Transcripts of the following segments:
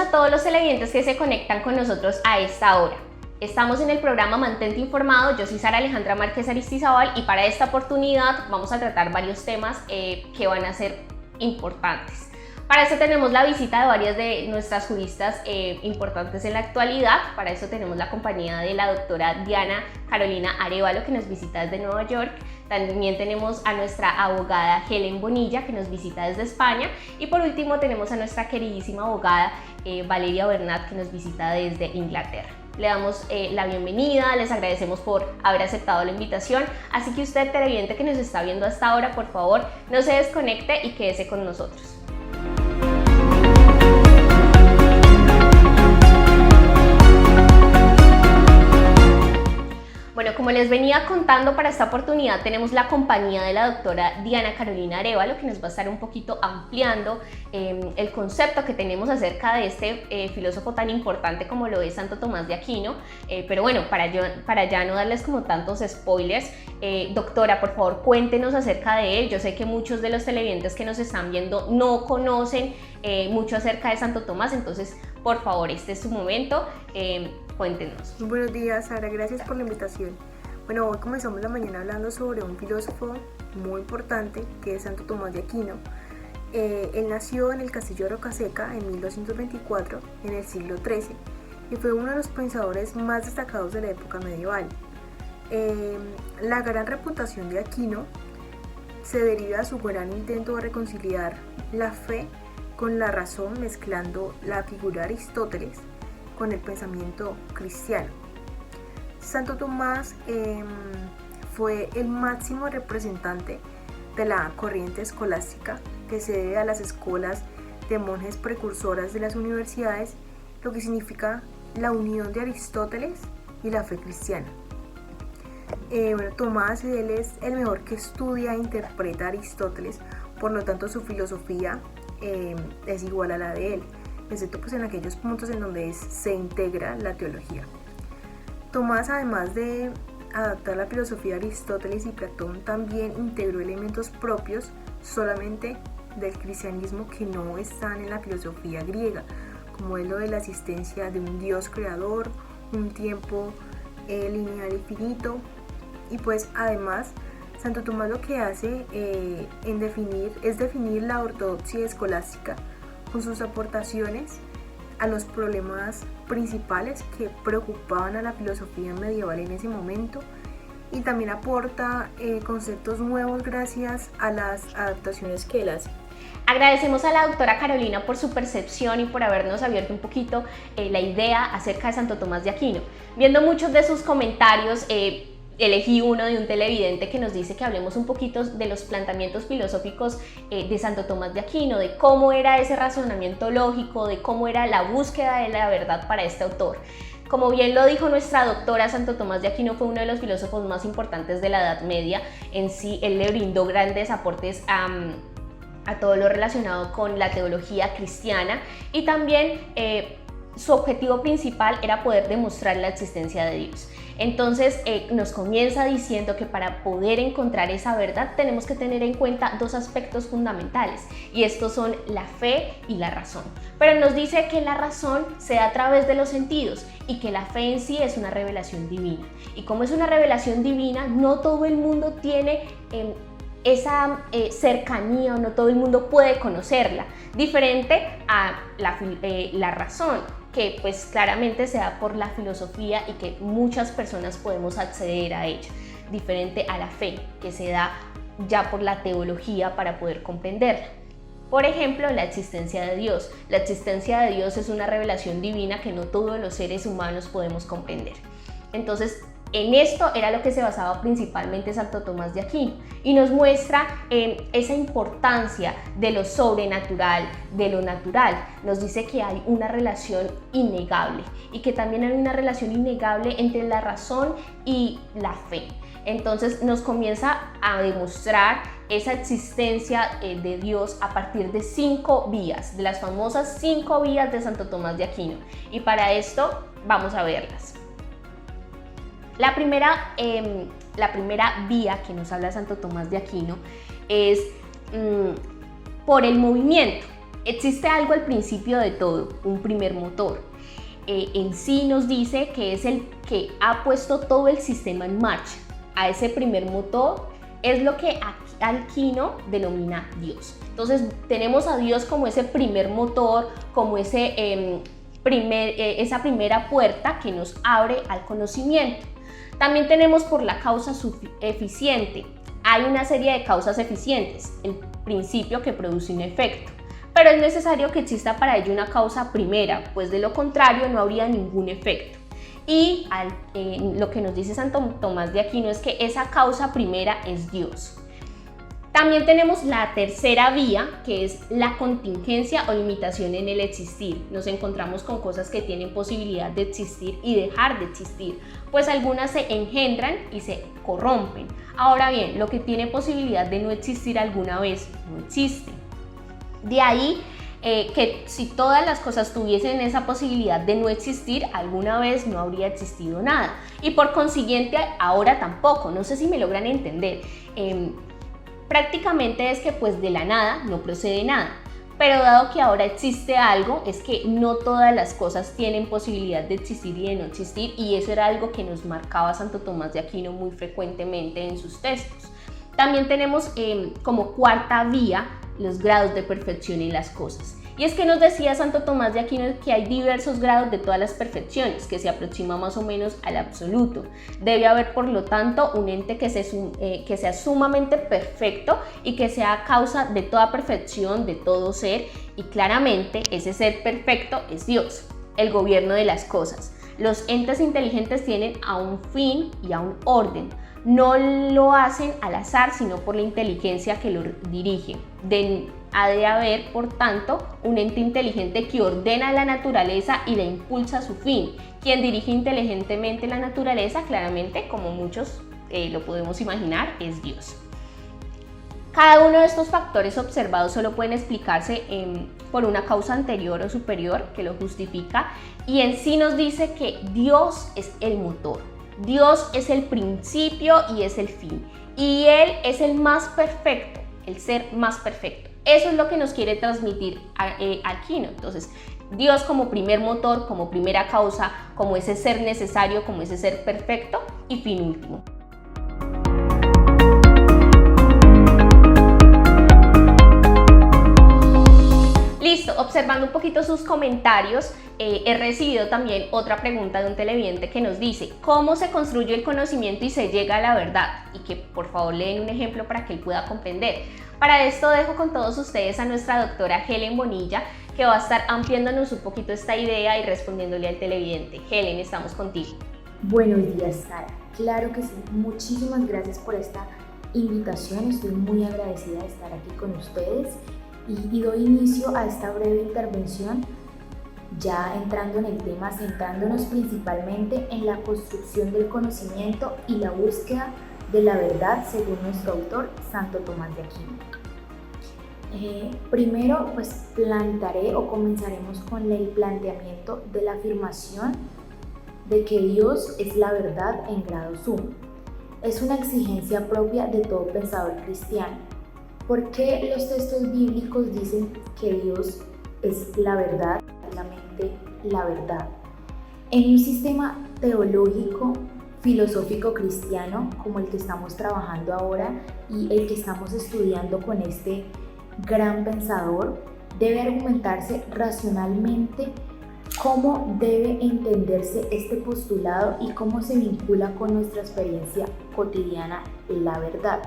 a todos los televidentes que se conectan con nosotros a esta hora. Estamos en el programa Mantente Informado, yo soy Sara Alejandra Márquez Aristizábal y para esta oportunidad vamos a tratar varios temas que van a ser importantes. Para eso tenemos la visita de varias de nuestras juristas importantes en la actualidad. Para eso tenemos la compañía de la doctora Diana Carolina Arévalo, que nos visita desde Nueva York. También tenemos a nuestra abogada Helen Bonilla, que nos visita desde España. Y por último tenemos a nuestra queridísima abogada Valeria Bernat, que nos visita desde Inglaterra. Le damos la bienvenida, les agradecemos por haber aceptado la invitación. Así que usted, televidente que nos está viendo hasta ahora, por favor, no se desconecte y quédese con nosotros. Bueno, como les venía contando, para esta oportunidad tenemos la compañía de la doctora Diana Carolina Arévalo, que nos va a estar un poquito ampliando el concepto que tenemos acerca de este filósofo tan importante como lo es Santo Tomás de Aquino. Pero bueno, para ya no darles como tantos spoilers, doctora, por favor, cuéntenos acerca de él. Yo sé que muchos de los televidentes que nos están viendo no conocen mucho acerca de Santo Tomás, entonces, por favor, este es su momento. Cuéntenos. Buenos días, Sara, gracias por la invitación. Bueno, hoy comenzamos la mañana hablando sobre un filósofo muy importante que es Santo Tomás de Aquino. Él nació en el castillo de Rocaseca en 1224, en el siglo XIII, y fue uno de los pensadores más destacados de la época medieval. La gran reputación de Aquino se deriva a su gran intento de reconciliar la fe con la razón, mezclando la figura de Aristóteles con el pensamiento cristiano. Santo Tomás fue el máximo representante de la corriente escolástica que se debe a las escuelas de monjes precursoras de las universidades, lo que significa la unión de Aristóteles y la fe cristiana. Tomás, él es el mejor que estudia e interpreta a Aristóteles, por lo tanto su filosofía es igual a la de él, excepto pues en aquellos puntos en donde se integra la teología. Tomás, además de adaptar la filosofía de Aristóteles y Platón, también integró elementos propios solamente del cristianismo que no están en la filosofía griega, como es lo de la existencia de un Dios creador, un tiempo lineal y finito, y pues además Santo Tomás lo que hace es definir la ortodoxia escolástica con sus aportaciones a los problemas principales que preocupaban a la filosofía medieval en ese momento, y también aporta conceptos nuevos gracias a las adaptaciones que él hace. Agradecemos a la doctora Carolina por su percepción y por habernos abierto un poquito la idea acerca de Santo Tomás de Aquino. Viendo muchos de sus comentarios, elegí uno de un televidente que nos dice que hablemos un poquito de los planteamientos filosóficos de Santo Tomás de Aquino, de cómo era ese razonamiento lógico, de cómo era la búsqueda de la verdad para este autor. Como bien lo dijo nuestra doctora, Santo Tomás de Aquino fue uno de los filósofos más importantes de la Edad Media. En sí, él le brindó grandes aportes a todo lo relacionado con la teología cristiana, y también su objetivo principal era poder demostrar la existencia de Dios. Entonces nos comienza diciendo que para poder encontrar esa verdad tenemos que tener en cuenta dos aspectos fundamentales, y estos son la fe y la razón. Pero nos dice que la razón se da a través de los sentidos y que la fe en sí es una revelación divina. Y como es una revelación divina, no todo el mundo tiene esa cercanía, o no todo el mundo puede conocerla, diferente a la razón, que pues claramente se da por la filosofía y que muchas personas podemos acceder a ella, diferente a la fe, que se da ya por la teología para poder comprenderla. Por ejemplo, la existencia de Dios. La existencia de Dios es una revelación divina que no todos los seres humanos podemos comprender. Entonces, en esto era lo que se basaba principalmente Santo Tomás de Aquino, y nos muestra esa importancia de lo sobrenatural, de lo natural. Nos dice que hay una relación innegable y que también hay una relación innegable entre la razón y la fe. Entonces nos comienza a demostrar esa existencia de Dios a partir de 5 vías, de las famosas 5 vías de Santo Tomás de Aquino, y para esto vamos a verlas. La primera vía que nos habla Santo Tomás de Aquino es por el movimiento. Existe algo al principio de todo, un primer motor. En sí nos dice que es el que ha puesto todo el sistema en marcha. A ese primer motor es lo que Aquino denomina Dios. Entonces tenemos a Dios como ese primer motor, como esa primera puerta que nos abre al conocimiento. También tenemos por la causa eficiente. Hay una serie de causas eficientes, el principio que produce un efecto. Pero es necesario que exista para ello una causa primera, pues de lo contrario no habría ningún efecto. Y lo que nos dice Santo Tomás de Aquino es que esa causa primera es Dios. También tenemos la tercera vía, que es la contingencia o limitación en el existir. Nos encontramos con cosas que tienen posibilidad de existir y dejar de existir, pues algunas se engendran y se corrompen. Ahora bien, lo que tiene posibilidad de no existir alguna vez, no existe. De ahí que si todas las cosas tuviesen esa posibilidad de no existir, alguna vez no habría existido nada. Y por consiguiente, ahora tampoco. No sé si me logran entender. Prácticamente es que pues de la nada no procede nada. Pero dado que ahora existe algo, es que no todas las cosas tienen posibilidad de existir y de no existir. Y eso era algo que nos marcaba Santo Tomás de Aquino muy frecuentemente en sus textos. También tenemos como cuarta vía los grados de perfección en las cosas. Y es que nos decía Santo Tomás de Aquino que hay diversos grados de todas las perfecciones, que se aproxima más o menos al absoluto. Debe haber, por lo tanto, un ente que sea sumamente perfecto y que sea causa de toda perfección, de todo ser, y claramente ese ser perfecto es Dios, el gobierno de las cosas. Los entes inteligentes tienen a un fin y a un orden. No lo hacen al azar, sino por la inteligencia que lo dirige. Ha de haber, por tanto, un ente inteligente que ordena la naturaleza y la impulsa a su fin. Quien dirige inteligentemente la naturaleza, claramente, como muchos lo podemos imaginar, es Dios. Cada uno de estos factores observados solo pueden explicarse por una causa anterior o superior que lo justifica, y en sí nos dice que Dios es el motor. Dios es el principio y es el fin, y Él es el más perfecto, el ser más perfecto. Eso es lo que nos quiere transmitir Aquino. Entonces, Dios como primer motor, como primera causa, como ese ser necesario, como ese ser perfecto, y fin último. Listo, observando un poquito sus comentarios, he recibido también otra pregunta de un televidente que nos dice: ¿cómo se construye el conocimiento y se llega a la verdad? Y que por favor le den un ejemplo para que él pueda comprender. Para esto dejo con todos ustedes a nuestra doctora Helen Bonilla, que va a estar ampliándonos un poquito esta idea y respondiéndole al televidente. Helen, estamos contigo. Buenos días, Sara. Claro que sí, muchísimas gracias por esta invitación. Estoy muy agradecida de estar aquí con ustedes y doy inicio a esta breve intervención, ya entrando en el tema, centrándonos principalmente en la construcción del conocimiento y la búsqueda de la verdad según nuestro autor, Santo Tomás de Aquino. Primero, pues plantearé o comenzaremos con el planteamiento de la afirmación de que Dios es la verdad en grado sumo. Es una exigencia propia de todo pensador cristiano. ¿Por qué los textos bíblicos dicen que Dios es la verdad, la verdad? En un sistema teológico, filosófico cristiano como el que estamos trabajando ahora y el que estamos estudiando con este gran pensador, debe argumentarse racionalmente cómo debe entenderse este postulado y cómo se vincula con nuestra experiencia cotidiana la verdad.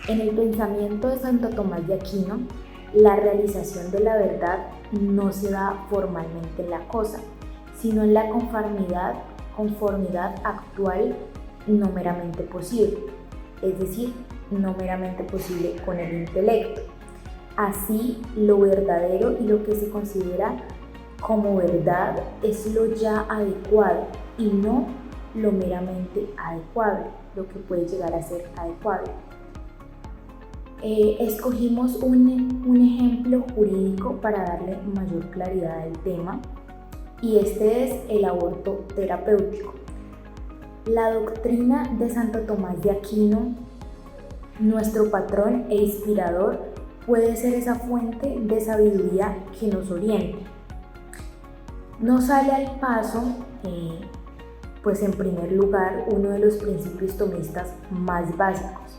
En el pensamiento de Santo Tomás de Aquino, la realización de la verdad no se da formalmente en la cosa, sino en la conformidad actual no meramente posible, es decir, no meramente posible con el intelecto. Así, lo verdadero y lo que se considera como verdad es lo ya adecuado y no lo meramente adecuable, lo que puede llegar a ser adecuado. Escogimos un ejemplo jurídico para darle mayor claridad al tema, y este es el aborto terapéutico. La doctrina de Santo Tomás de Aquino, nuestro patrón e inspirador, puede ser esa fuente de sabiduría que nos oriente. No sale al paso, pues en primer lugar, uno de los principios tomistas más básicos,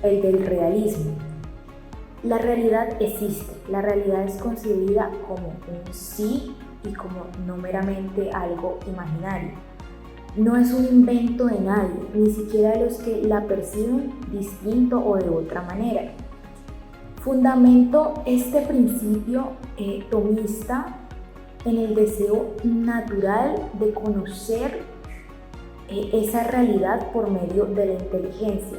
el del realismo. La realidad existe, la realidad es concebida como un sí y como no meramente algo imaginario. No es un invento de nadie, ni siquiera de los que la perciben distinto o de otra manera. Fundamento este principio tomista en el deseo natural de conocer esa realidad por medio de la inteligencia.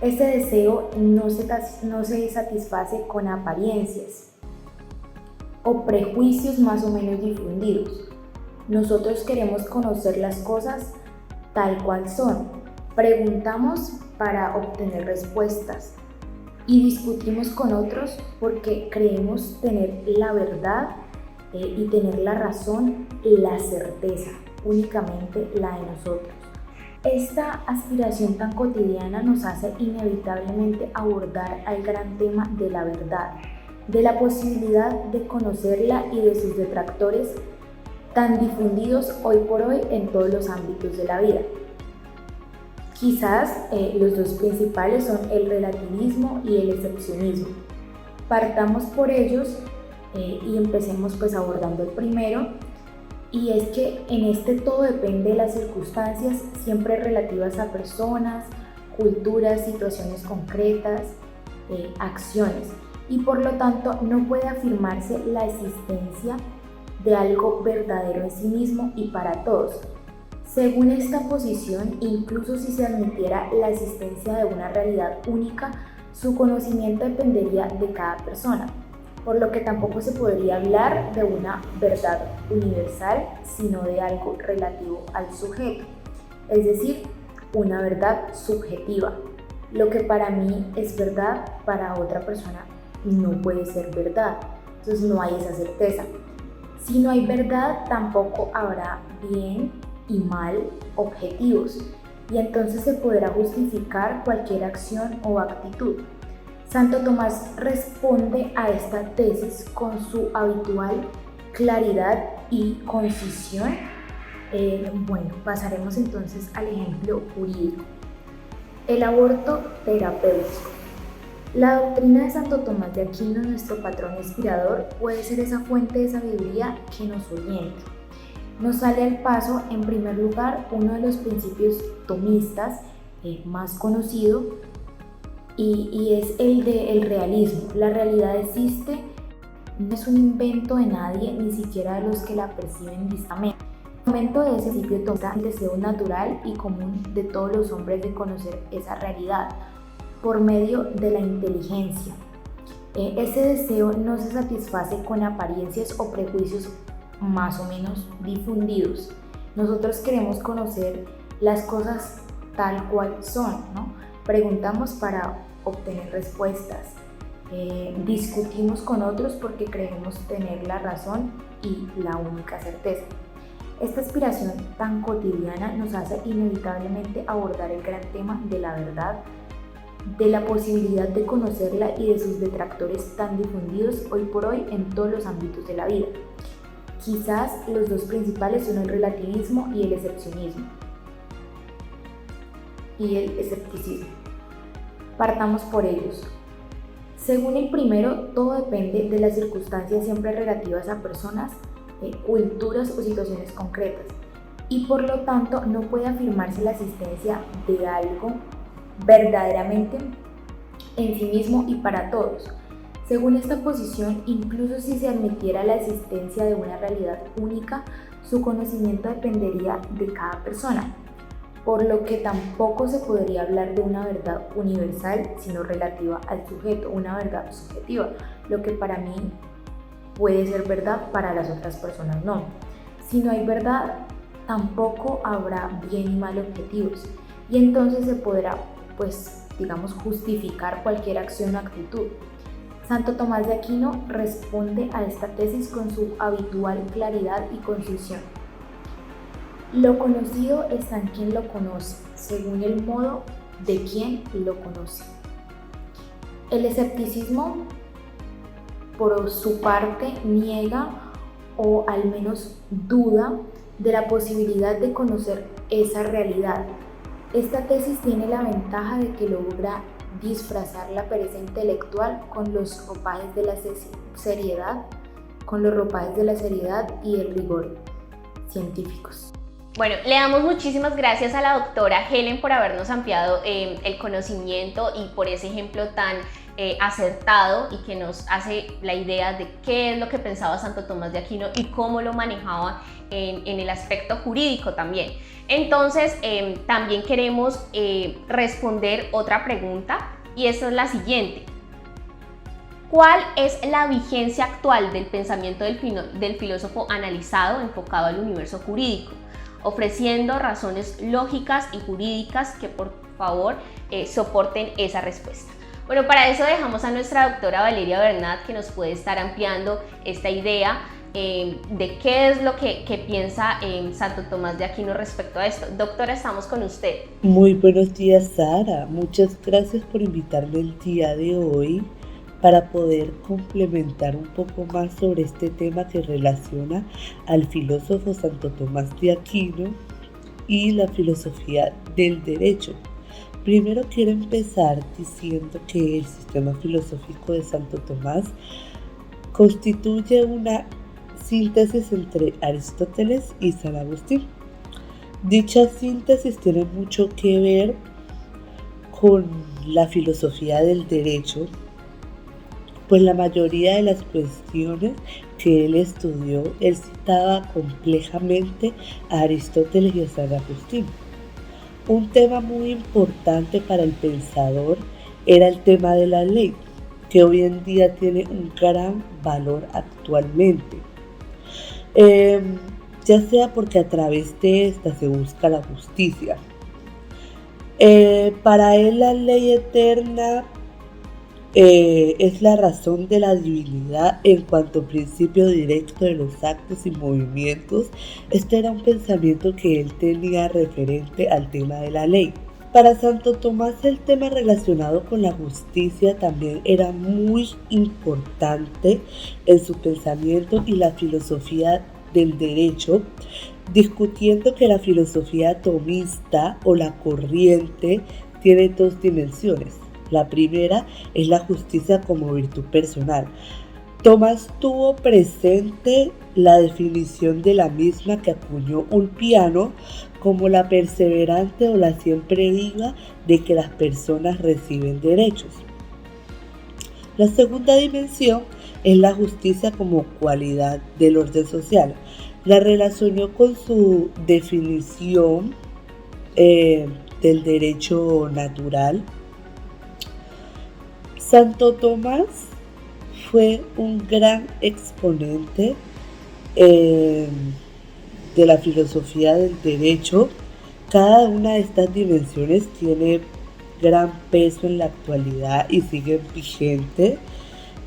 Este deseo no se satisface con apariencias o prejuicios más o menos difundidos. Nosotros queremos conocer las cosas tal cual son. Preguntamos para obtener respuestas y discutimos con otros porque creemos tener la verdad y tener la razón, la certeza, únicamente la de nosotros. Esta aspiración tan cotidiana nos hace inevitablemente abordar al gran tema de la verdad, de la posibilidad de conocerla y de sus detractores tan difundidos hoy por hoy en todos los ámbitos de la vida. Quizás los dos principales son el relativismo y el excepcionismo. Partamos por ellos y empecemos pues abordando el primero, y es que en este todo depende de las circunstancias siempre relativas a personas, culturas, situaciones concretas, acciones, y por lo tanto no puede afirmarse la existencia de algo verdadero en sí mismo y para todos. Según esta posición, incluso si se admitiera la existencia de una realidad única, su conocimiento dependería de cada persona, por lo que tampoco se podría hablar de una verdad universal, sino de algo relativo al sujeto, es decir, una verdad subjetiva. Lo que para mí es verdad, para otra persona no puede ser verdad, entonces no hay esa certeza. Si no hay verdad, tampoco habrá bien y mal objetivos, y entonces se podrá justificar cualquier acción o actitud. Santo Tomás responde a esta tesis con su habitual claridad y concisión. Pasaremos entonces al ejemplo jurídico. El aborto terapéutico. La doctrina de Santo Tomás de Aquino, nuestro patrón inspirador, puede ser esa fuente de sabiduría que nos oriente. Nos sale al paso, en primer lugar, uno de los principios tomistas más conocido, y es el del realismo. La realidad existe, no es un invento de nadie, ni siquiera de los que la perciben distamente. El momento de ese principio tomista el deseo natural y común de todos los hombres de conocer esa realidad por medio de la inteligencia. Ese deseo no se satisface con apariencias o prejuicios más o menos difundidos. Nosotros queremos conocer las cosas tal cual son, ¿no? Preguntamos para obtener respuestas, discutimos con otros porque creemos tener la razón y la única certeza. Esta aspiración tan cotidiana nos hace inevitablemente abordar el gran tema de la verdad, de la posibilidad de conocerla y de sus detractores tan difundidos hoy por hoy en todos los ámbitos de la vida. Quizás los dos principales son el relativismo y el excepcionismo y el escepticismo. Partamos por ellos. Según el primero, todo depende de las circunstancias siempre relativas a personas, culturas o situaciones concretas, y por lo tanto no puede afirmarse la existencia de algo verdaderamente en sí mismo y para todos. Según esta posición, incluso si se admitiera la existencia de una realidad única, su conocimiento dependería de cada persona, por lo que tampoco se podría hablar de una verdad universal, sino relativa al sujeto, una verdad subjetiva. Lo que para mí puede ser verdad, para las otras personas no. Si no hay verdad, tampoco habrá bien y mal objetivos, y entonces se podrá, justificar cualquier acción o actitud. Santo Tomás de Aquino responde a esta tesis con su habitual claridad y concisión. Lo conocido está en quien lo conoce, según el modo de quien lo conoce. El escepticismo por su parte niega o al menos duda de la posibilidad de conocer esa realidad. Esta tesis tiene la ventaja de que logra disfrazar la pereza intelectual con los ropajes de la seriedad, y el rigor científicos. Bueno, le damos muchísimas gracias a la doctora Helen por habernos ampliado el conocimiento y por ese ejemplo tan acertado y que nos hace la idea de qué es lo que pensaba Santo Tomás de Aquino y cómo lo manejaba en el aspecto jurídico también. Entonces, también queremos responder otra pregunta y esta es la siguiente. ¿Cuál es la vigencia actual del pensamiento del filósofo analizado enfocado al universo jurídico? Ofreciendo razones lógicas y jurídicas que por favor soporten esa respuesta. Bueno, para eso dejamos a nuestra doctora Valeria Bernat que nos puede estar ampliando esta idea de qué es lo que piensa Santo Tomás de Aquino respecto a esto. Doctora, estamos con usted. Muy buenos días, Sara. Muchas gracias por invitarme el día de hoy para poder complementar un poco más sobre este tema que relaciona al filósofo Santo Tomás de Aquino y la filosofía del derecho. Primero quiero empezar diciendo que el sistema filosófico de Santo Tomás constituye una síntesis entre Aristóteles y San Agustín. Dicha síntesis tiene mucho que ver con la filosofía del derecho, pues la mayoría de las cuestiones que él estudió, él citaba complejamente a Aristóteles y a San Agustín. Un tema muy importante para el pensador era el tema de la ley, que hoy en día tiene un gran valor actualmente, ya sea porque a través de esta se busca la justicia. Para él la ley eterna es la razón de la divinidad en cuanto principio directo de los actos y movimientos. Este era un pensamiento que él tenía referente al tema de la ley. Para Santo Tomás el tema relacionado con la justicia también era muy importante en su pensamiento y la filosofía del derecho, discutiendo que la filosofía tomista o la corriente tiene dos dimensiones. La primera es la justicia como virtud personal. Tomás tuvo presente la definición de la misma que acuñó Ulpiano como la perseverante o la siempre viva de que las personas reciben derechos. La segunda dimensión es la justicia como cualidad del orden social. La relacionó con su definición del derecho natural. Santo Tomás fue un gran exponente de la filosofía del derecho. Cada una de estas dimensiones tiene gran peso en la actualidad y sigue vigente.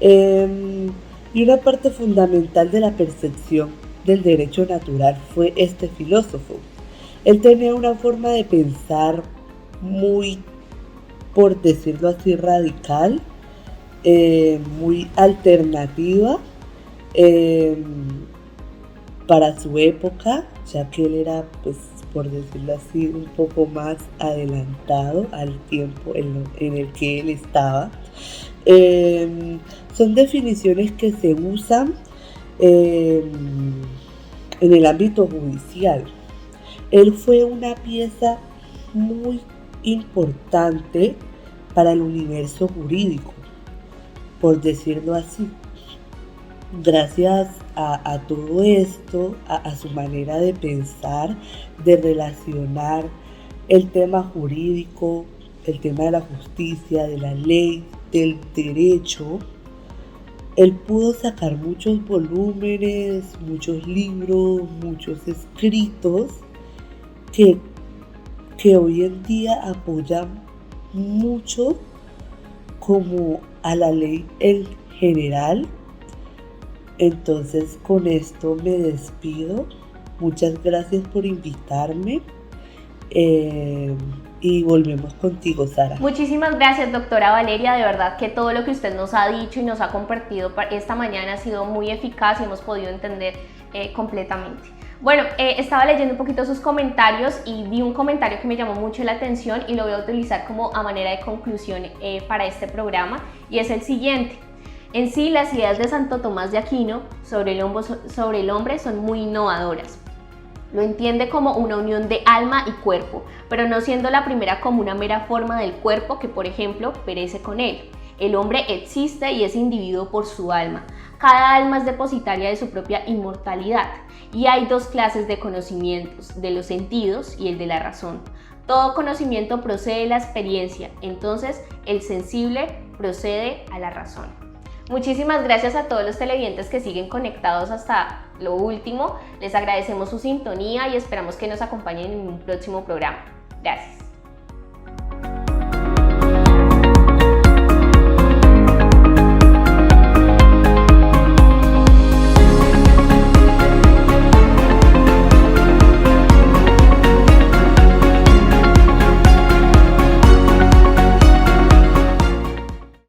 Y una parte fundamental de la percepción del derecho natural fue este filósofo. Él tenía una forma de pensar muy, por decirlo así, radical, muy alternativa para su época, ya que él era, pues, por decirlo así, un poco más adelantado al tiempo en el que él estaba. Son definiciones que se usan en el ámbito judicial. Él fue una pieza muy importante para el universo jurídico, por decirlo así. Gracias a todo esto, a su manera de pensar, de relacionar el tema jurídico, el tema de la justicia, de la ley, del derecho, él pudo sacar muchos volúmenes, muchos libros, muchos escritos que hoy en día apoyan mucho como a la ley en general. Entonces, con esto me despido. Muchas gracias por invitarme y y volvemos contigo, Sara. Muchísimas gracias, doctora Valeria. De verdad que todo lo que usted nos ha dicho y nos ha compartido esta mañana ha sido muy eficaz y hemos podido entender completamente. Bueno, estaba leyendo un poquito sus comentarios y vi un comentario que me llamó mucho la atención y lo voy a utilizar como a manera de conclusión para este programa, y es el siguiente. En sí, las ideas de Santo Tomás de Aquino sobre el hombre son muy innovadoras. Lo entiende como una unión de alma y cuerpo, pero no siendo la primera como una mera forma del cuerpo que, por ejemplo, perece con él. El hombre existe y es individuo por su alma. Cada alma es depositaria de su propia inmortalidad, y hay dos clases de conocimientos, de los sentidos y el de la razón. Todo conocimiento procede de la experiencia, entonces el sensible procede a la razón. Muchísimas gracias a todos los televidentes que siguen conectados hasta lo último. Les agradecemos su sintonía y esperamos que nos acompañen en un próximo programa. Gracias.